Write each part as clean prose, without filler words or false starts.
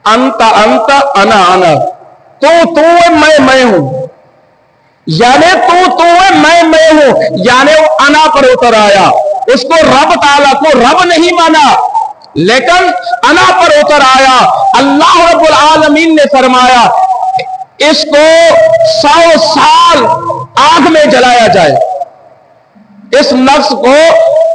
अंत अंत अना अना, तू मैं हूं, यानी तू मैं हूं, यानी वो अना पर उतर आया। उसको रब ताला को रब नहीं माना, लेकिन अना पर उतर आया। अल्लाह रब्बुल आलमीन ने फरमाया इसको 100 साल आग में जलाया जाए, इस नफ्स को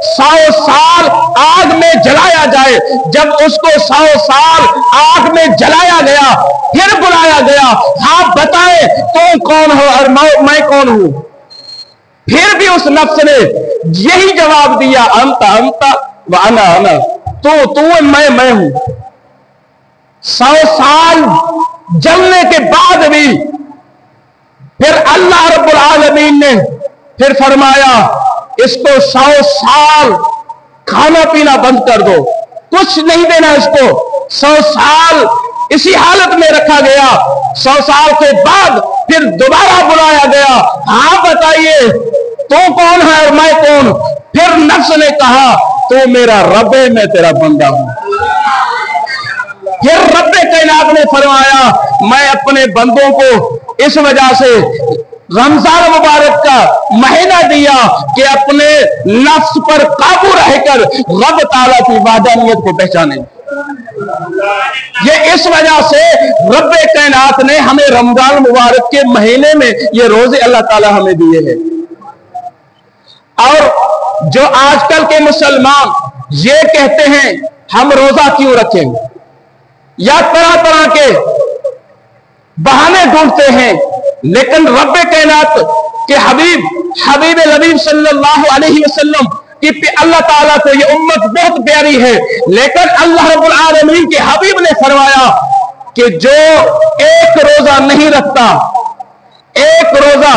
100 साल आग में जलाया जाए। जब उसको 100 साल आग में जलाया गया, फिर बुलाया गया, हाँ बताए तुम कौन हो और मैं कौन हूं? फिर भी उस नफ्स ने यही जवाब दिया, अंत अंत व अना अना, तू मैं हूं। 100 साल जलने के बाद भी फिर अल्लाह रब्बुल आलमीन ने फिर फरमाया इसको 100 साल खाना पीना बंद कर दो, कुछ नहीं देना इसको। 100 साल इसी हालत में रखा गया। 100 साल के बाद फिर दोबारा बुलाया गया, हाँ बताइए तू कौन है और मैं कौन? फिर नफ्स ने कहा तू मेरा रब है, मैं तेरा बंदा हूं। फिर रब्बे कायनात ने फरमाया मैं अपने बंदों को इस वजह से रमजान मुबारक का महीना दिया कि अपने नफ्स पर काबू रहकर रब ताला की वाहदानियत को पहचाने। ये इस वजह से रब्बे कायनात ने हमें रमजान मुबारक के महीने में ये रोजे अल्लाह ताला हमें दिए हैं। और जो आजकल के मुसलमान ये कहते हैं हम रोजा क्यों रखें, या तरह तरह के बहाने ढूंढते हैं, लेकिन रब्बे कायनात के हबीब लबीब सल्लल्लाहु अलैहि वसल्लम की अल्लाह ताला को ये उम्मत बहुत प्यारी है, लेकिन अल्लाह रब्बुल आलमीन के हबीब ने फरमाया कि जो एक रोजा नहीं रखता, एक रोजा